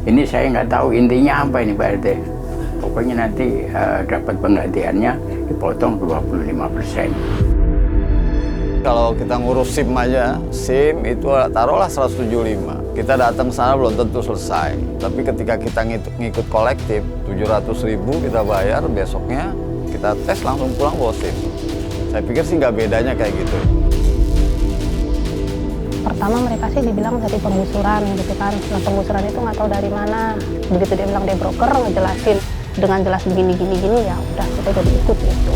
Ini saya nggak tahu intinya apa ini Pak RT. Pokoknya nanti dapat penggantiannya dipotong 25%. Kalau kita ngurus SIM aja, SIM itu taruhlah 175. Kita datang sana belum tentu selesai. Tapi ketika kita ngikut kolektif, 700.000 kita bayar, besoknya kita tes langsung pulang bawa SIM. Saya pikir sih nggak bedanya kayak gitu. Pertama mereka sih dibilang dari penggusuran gitu kan. Nah penggusuran itu nggak tahu dari mana. Begitu dia bilang dia broker, ngejelasin dengan jelas begini ya udah kita jadi ikut gitu.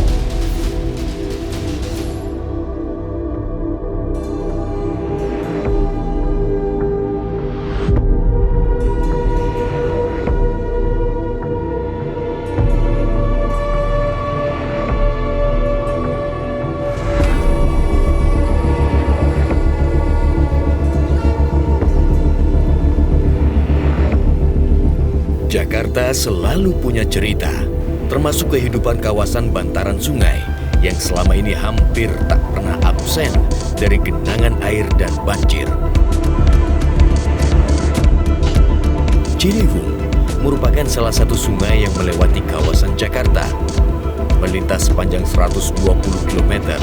Jakarta selalu punya cerita, termasuk kehidupan kawasan bantaran sungai yang selama ini hampir tak pernah absen dari genangan air dan banjir. Ciliwung merupakan salah satu sungai yang melewati kawasan Jakarta, melintas sepanjang 120 km,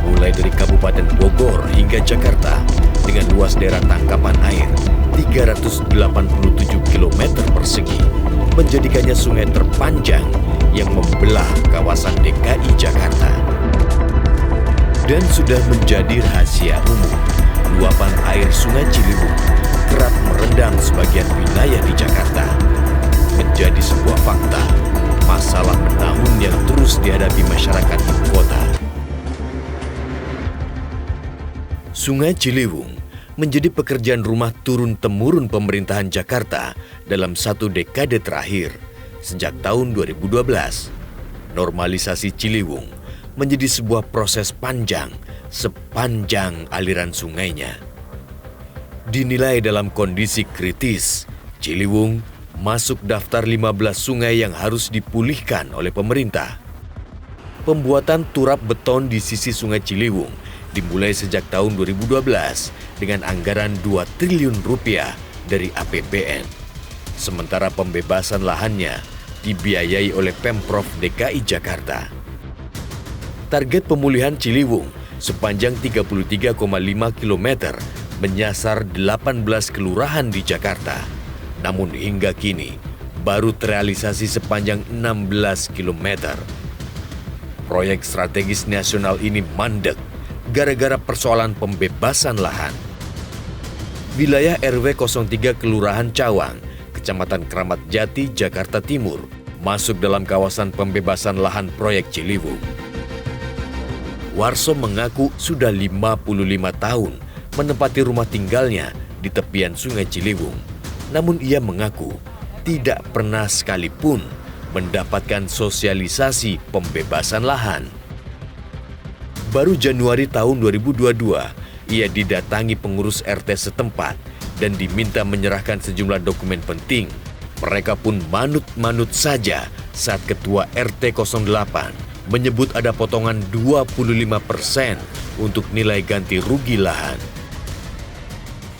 mulai dari Kabupaten Bogor hingga Jakarta, dengan luas daerah tangkapan air 387 km persegi, menjadikannya sungai terpanjang yang membelah kawasan DKI Jakarta. Dan sudah menjadi rahasia umum, luapan air Sungai Ciliwung kerap merendam sebagian wilayah di Jakarta. Menjadi sebuah fakta, masalah menahun yang terus dihadapi masyarakat ibu kota. Sungai Ciliwung menjadi pekerjaan rumah turun-temurun pemerintahan Jakarta dalam satu dekade terakhir. Sejak tahun 2012, normalisasi Ciliwung menjadi sebuah proses panjang sepanjang aliran sungainya. Dinilai dalam kondisi kritis, Ciliwung masuk daftar 15 sungai yang harus dipulihkan oleh pemerintah. Pembuatan turap beton di sisi Sungai Ciliwung dimulai sejak tahun 2012 dengan anggaran 2 triliun rupiah dari APBN. Sementara pembebasan lahannya dibiayai oleh Pemprov DKI Jakarta. Target pemulihan Ciliwung sepanjang 33,5 km menyasar 18 kelurahan di Jakarta. Namun hingga kini baru terrealisasi sepanjang 16 km. Proyek strategis nasional ini mandek gara-gara persoalan pembebasan lahan. Wilayah RW 03 Kelurahan Cawang, Kecamatan Kramat Jati, Jakarta Timur, masuk dalam kawasan pembebasan lahan proyek Ciliwung. Warso mengaku sudah 55 tahun menempati rumah tinggalnya di tepian Sungai Ciliwung. Namun ia mengaku tidak pernah sekalipun mendapatkan sosialisasi pembebasan lahan. Baru Januari tahun 2022, ia didatangi pengurus RT setempat dan diminta menyerahkan sejumlah dokumen penting. Mereka pun manut-manut saja saat Ketua RT 08 menyebut ada potongan 25% untuk nilai ganti rugi lahan.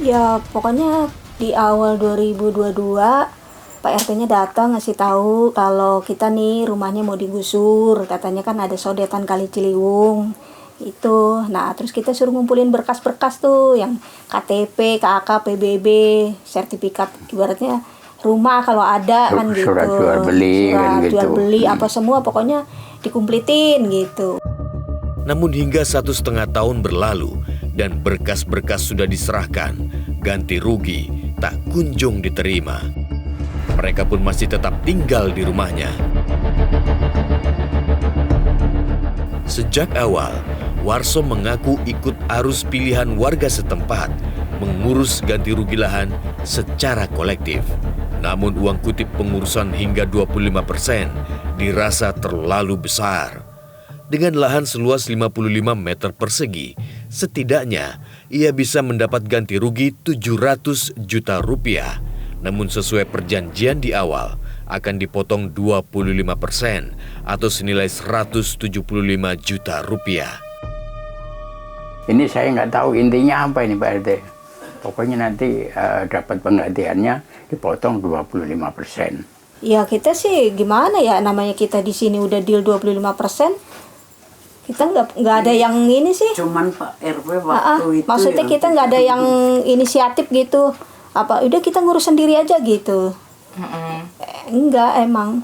Ya pokoknya di awal 2022 Pak RT-nya datang ngasih tahu kalau kita nih rumahnya mau digusur. Katanya kan ada sodetan Kali Ciliwung. Itu. Nah, terus kita suruh ngumpulin berkas-berkas tuh yang KTP, KK, PBB, sertifikat ibaratnya rumah kalau ada kan gitu. Surat jual beli kan gitu. Jual beli apa semua pokoknya dikumplitin gitu. Namun hingga 1,5 tahun berlalu dan berkas-berkas sudah diserahkan, ganti rugi tak kunjung diterima. Mereka pun masih tetap tinggal di rumahnya. Sejak awal, Warso mengaku ikut arus pilihan warga setempat mengurus ganti rugi lahan secara kolektif. Namun uang kutip pengurusan hingga 25% dirasa terlalu besar. Dengan lahan seluas 55 meter persegi, setidaknya ia bisa mendapat ganti rugi 700 juta rupiah. Namun sesuai perjanjian di awal, akan dipotong 25% atau senilai 175 juta rupiah. Ini saya nggak tahu intinya apa ini Pak RT. Pokoknya nanti dapat penggantiannya dipotong 25%. Ya kita sih gimana ya, namanya kita di sini udah deal 25%. Kita nggak ada yang ini sih. Cuman Pak RW waktu itu maksudnya kita nggak ada yang inisiatif gitu. Apa udah kita ngurus sendiri aja gitu. Enggak emang.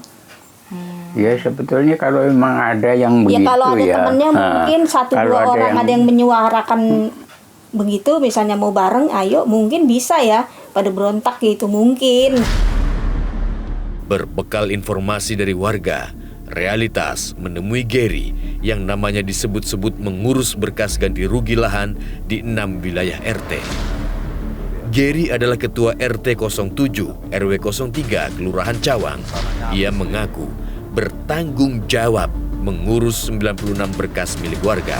Ya sebetulnya kalau memang ada yang begitu Ya kalau ada temennya mungkin satu kalau dua orang ada yang menyuarakan begitu, misalnya mau bareng, ayo mungkin bisa ya pada berontak gitu mungkin. Berbekal informasi dari warga, Realitas menemui Gary yang namanya disebut-sebut mengurus berkas ganti rugi lahan di 6 wilayah RT. Gary adalah ketua RT 07 RW 03 Kelurahan Cawang. Ia mengaku bertanggung jawab mengurus 96 berkas milik warga.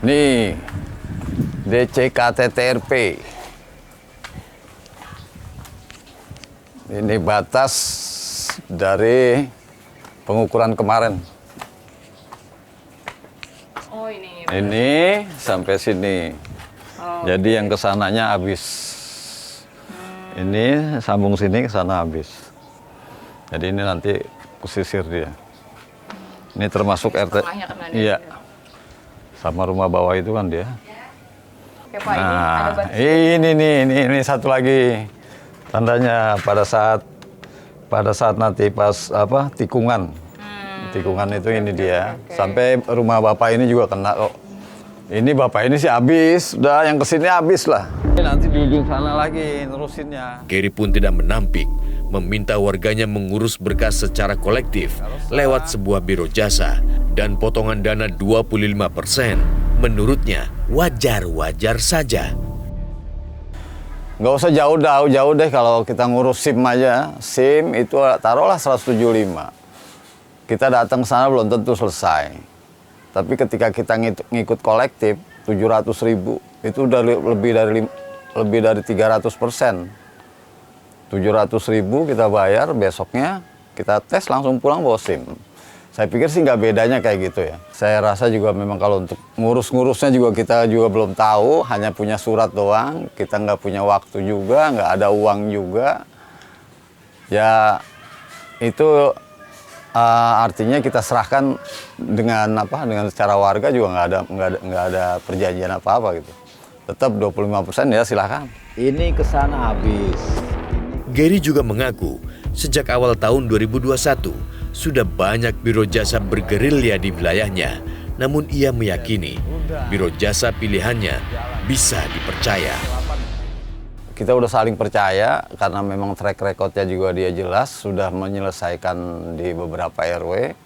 Nih, DCKTTRP. Ini batas dari pengukuran kemarin. Oh ini. Ini sampai sini. Jadi yang kesananya habis. Ini sambung sini ke sana habis. Jadi ini nanti kusisir dia. Ini termasuk RT. Iya. Sama rumah bawah itu kan dia. Oke Pak, Nah, ini ada ini satu lagi tandanya pada saat nanti pas tikungan. Tikungan itu ini dia. Sampai rumah bapak ini juga kena kok. Ini bapak ini sih habis, udah yang kesini habis lah. Nanti di ujung sana lagi nerusinnya. Gary pun tidak menampik, meminta warganya mengurus berkas secara kolektif lewat sebuah biro jasa dan potongan dana 25%. Menurutnya wajar-wajar saja. Nggak usah jauh deh kalau kita ngurus SIM aja. SIM itu taruhlah 175. Kita datang ke sana belum tentu selesai. Tapi ketika kita ngikut kolektif 700.000 itu udah lebih dari 300%. 700.000 kita bayar, besoknya kita tes langsung pulang bawa SIM. Saya pikir sih nggak bedanya kayak gitu ya. Saya rasa juga memang kalau untuk ngurus-ngurusnya juga kita juga belum tahu, hanya punya surat doang, kita nggak punya waktu juga, nggak ada uang juga. Ya itu artinya kita serahkan dengan secara warga juga nggak ada perjanjian apa-apa gitu. Tetap 25% ya silakan. Ini kesana habis. Gary juga mengaku sejak awal tahun 2021 sudah banyak biro jasa bergerilya di wilayahnya. Namun ia meyakini biro jasa pilihannya bisa dipercaya. Kita udah saling percaya karena memang track recordnya juga dia jelas, sudah menyelesaikan di beberapa RW.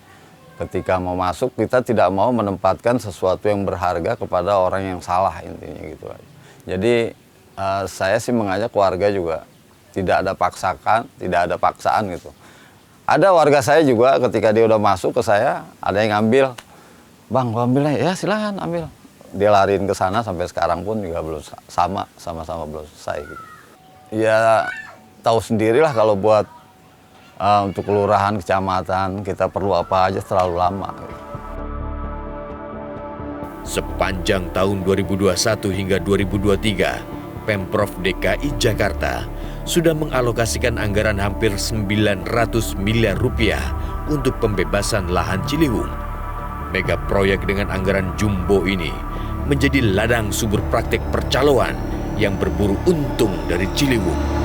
Ketika mau masuk kita tidak mau menempatkan sesuatu yang berharga kepada orang yang salah, intinya gitu aja. Jadi saya sih mengajak warga juga tidak ada paksaan gitu. Ada warga saya juga ketika dia udah masuk ke saya, ada yang ngambil, bang gua ambil ya silahkan ambil. Dia lariin ke sana sampai sekarang pun juga belum sama-sama belum selesai gitu. Ya tahu sendirilah kalau buat untuk kelurahan, kecamatan kita perlu apa aja terlalu lama. Gitu. Sepanjang tahun 2021 hingga 2023, Pemprov DKI Jakarta sudah mengalokasikan anggaran hampir 900 miliar rupiah untuk pembebasan lahan Ciliwung. Mega proyek dengan anggaran jumbo ini menjadi ladang sumber praktek percaloan yang berburu untung dari Ciliwung.